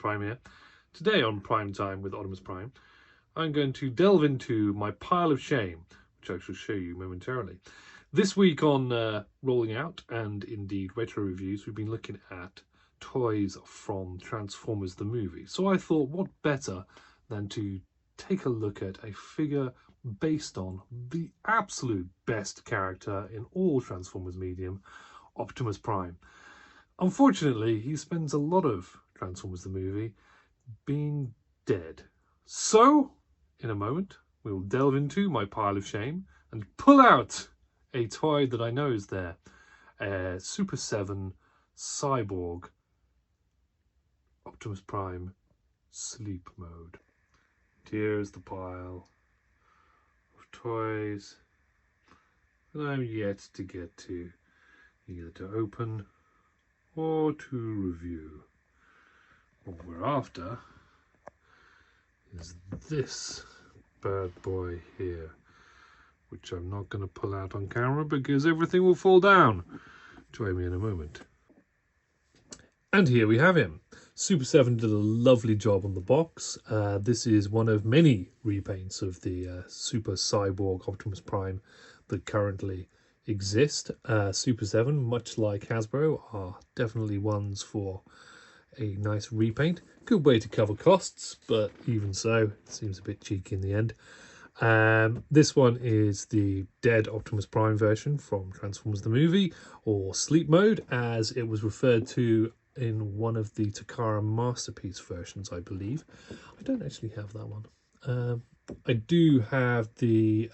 Prime here. Today on Prime Time with Oddimus Prime, I'm going to delve into my pile of shame, which I shall show you momentarily. This week on Rolling Out and indeed retro reviews, we've been looking at toys from Transformers the movie. So I thought, what better than to take a look at a figure based on the absolute best character in all Transformers medium, Optimus Prime. Unfortunately, he spends a lot of Transformers the movie being dead. So, in a moment, we will delve into my pile of shame and pull out a toy that I know is there. A Super Cyborg Optimus Prime sleep mode. Here's the pile of toys that I'm yet to get to, either to open or to review. What we're after is this bad boy here, which I'm not going to pull out on camera because everything will fall down. Join me in a moment. And here we have him. Super 7 did a lovely job on the box. This is one of many repaints of the Super Cyborg Optimus Prime that currently exist. Super 7, much like Hasbro, are definitely ones for a nice repaint. Good way to cover costs, but even so, it seems a bit cheeky in the end. This one is the dead Optimus Prime version from Transformers the movie, or sleep mode, as it was referred to in one of the Takara Masterpiece versions, I believe. I don't actually have that one. I do have the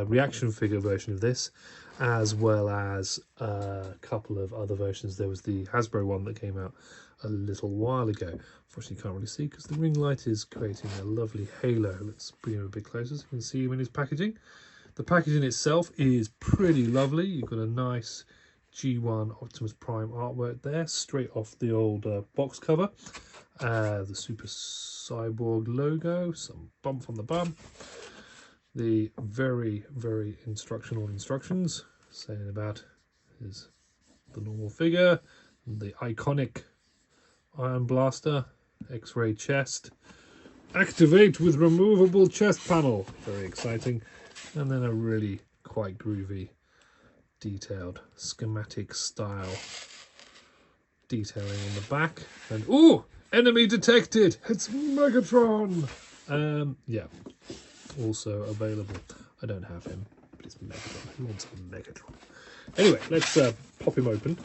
reaction figure version of this, as well as a couple of other versions. There was the Hasbro one that came out a little while ago. Unfortunately, you can't really see because the ring light is creating a lovely halo. Let's bring him a bit closer so you can see him in his packaging. The packaging itself is pretty lovely. You've got a nice G1 Optimus Prime artwork there, straight off the old box cover. The Super Cyborg logo, some bump on the bum. The very, very instructions saying about is the normal figure, the iconic Iron Blaster, X-ray chest, activate with removable chest panel, very exciting, and then a really quite groovy, detailed schematic style detailing on the back. And ooh, enemy detected! It's Megatron! Yeah, also available. I don't have him, but it's Megatron. Who wants a Megatron? Anyway, let's pop him open.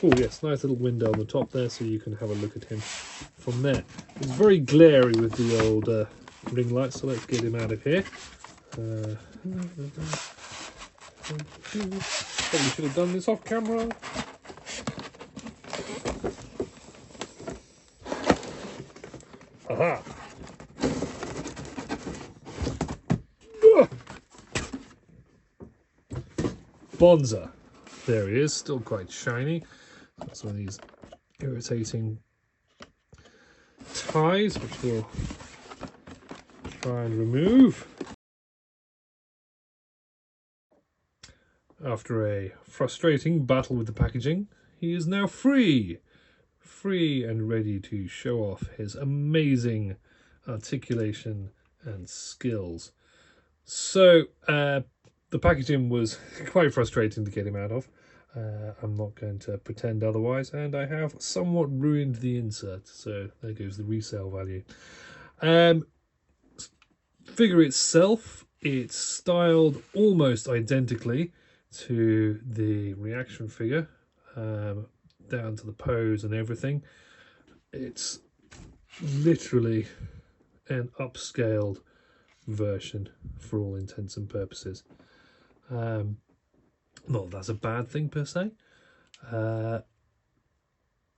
Oh yes, nice little window on the top there so you can have a look at him from there. It's very glary with the old ring light, so let's get him out of here. Probably should have done this off camera. Aha! Bonza. There he is, still quite shiny. That's one of these irritating ties, which we'll try and remove. After a frustrating battle with the packaging, he is now free and ready to show off his amazing articulation and skills. So, the packaging was quite frustrating to get him out of. I'm not going to pretend otherwise, and I have somewhat ruined the insert, so there goes the resale value. Figure itself, it's styled almost identically to the reaction figure, down to the pose and everything. It's literally an upscaled version for all intents and purposes. Not that that's a bad thing per se.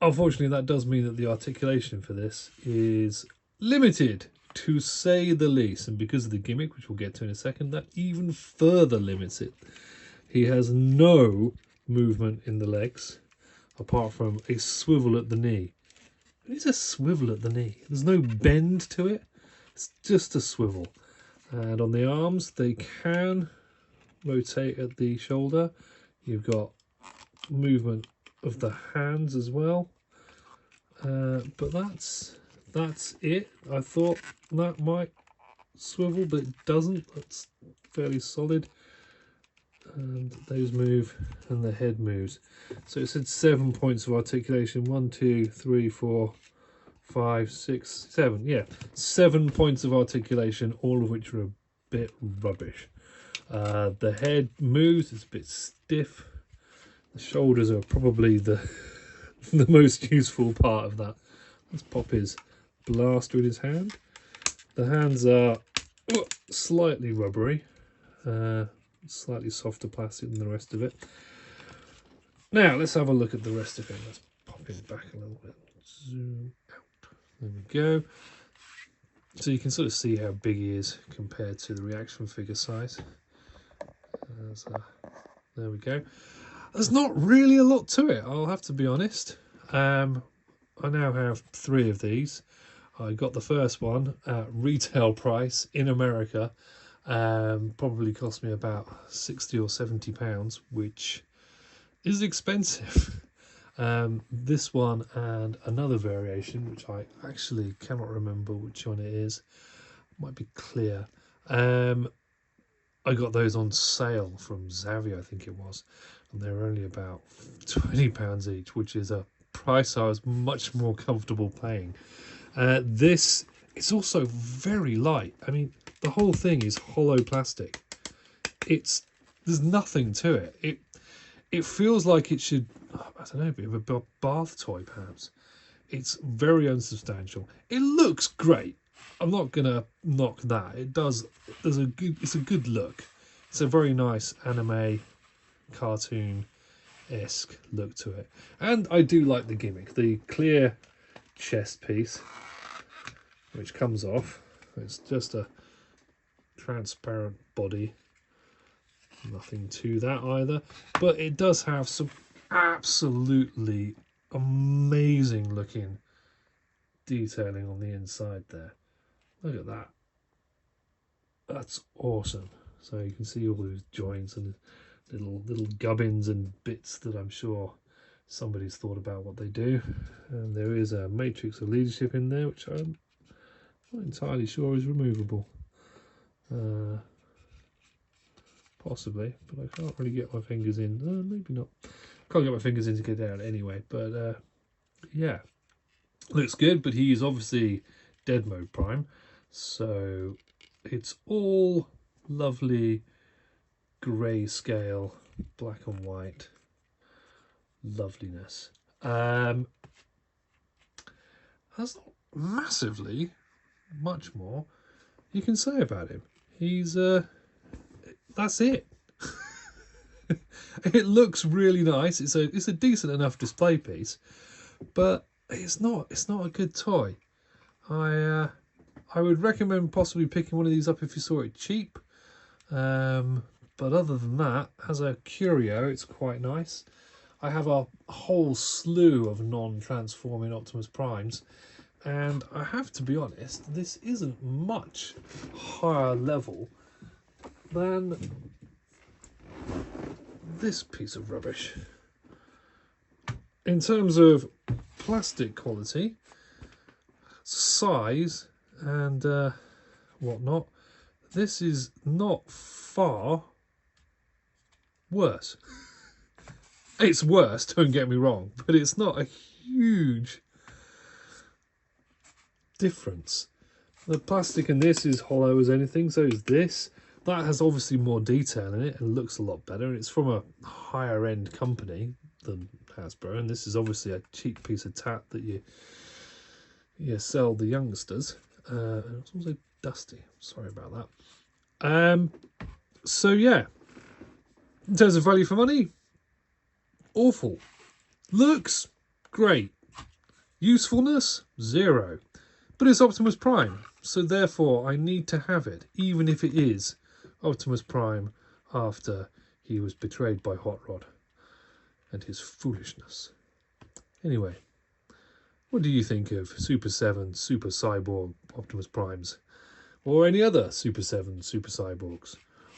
Unfortunately, that does mean that the articulation for this is limited, to say the least, and because of the gimmick, which we'll get to in a second, that even further limits it. He has no movement in the legs, apart from a swivel at the knee. It is a swivel at the knee. There's no bend to it. It's just a swivel. And on the arms, they can rotate at the shoulder. You've got movement of the hands as well. But that's that's it. I thought that might swivel, but it doesn't. That's fairly solid. And those move and the head moves. So it said 7 points of articulation. 1, 2, 3, 4, 5, 6, 7. Yeah, 7 points of articulation, all of which are a bit rubbish. The head moves, it's a bit stiff. The shoulders are probably the the most useful part of that. Let's pop his blaster in his hand. The hands are slightly rubbery, slightly softer plastic than the rest of it. Now let's have a look at the rest of him. Let's pop him back a little bit. Zoom out. There we go. So you can sort of see how big he is compared to the reaction figure size. There we go. There's not really a lot to it, I'll have to be honest. I now have 3 of these. I got the first one at retail price in America. Probably cost me about £60 or £70, which is expensive. This one and another variation, which I actually cannot remember which one it is, might be clear. I got those on sale from Xavier, I think it was, and they were only about £20 each, which is a price I was much more comfortable paying. This is also very light. I mean, the whole thing is hollow plastic. There's nothing to it. It feels like it should, I don't know, a bit of a bath toy perhaps. It's very unsubstantial. It looks great. I'm not gonna knock that. It's a good look. It's a very nice anime cartoon-esque look to it. And I do like the gimmick. The clear chest piece, which comes off. It's just a transparent body. Nothing to that either. But it does have some absolutely amazing looking detailing on the inside there. Look at that. That's awesome. So you can see all those joints and little gubbins and bits that I'm sure somebody's thought about what they do. And there is a matrix of leadership in there, which I'm not entirely sure is removable. Possibly, but I can't really get my fingers in. Maybe not. Can't get my fingers in to get down anyway. But yeah, looks good. But he is obviously dead mode Prime, so it's all lovely grayscale, black and white loveliness. There's not massively much more you can say about him. He's that's it. It looks really nice. It's a decent enough display piece, but it's not a good toy. I would recommend possibly picking one of these up if you saw it cheap. But other than that, as a curio, it's quite nice. I have a whole slew of non-transforming Optimus Primes, and I have to be honest, this isn't much higher level than this piece of rubbish. In terms of plastic quality, size, and whatnot, this is not far worse. It's worse, don't get me wrong, but it's not a huge difference. The plastic in this is hollow as anything, so is this. That has obviously more detail in it and looks a lot better. It's from a higher end company than Hasbro, and this is obviously a cheap piece of tat that you sell the youngsters. And it's also dusty. Sorry about that. So yeah, in terms of value for money, awful. Looks great. Usefulness 0. But it's Optimus Prime, so therefore I need to have it, even if it is Optimus Prime after he was betrayed by Hot Rod and his foolishness. Anyway, what do you think of Super 7, Super Cyborg Optimus Primes? Or any other Super 7, Super Cyborgs?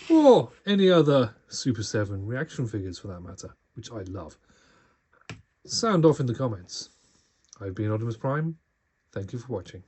Or any other Super 7 reaction figures for that matter, which I love? Sound off in the comments. I've been Oddimus Prime. Thank you for watching.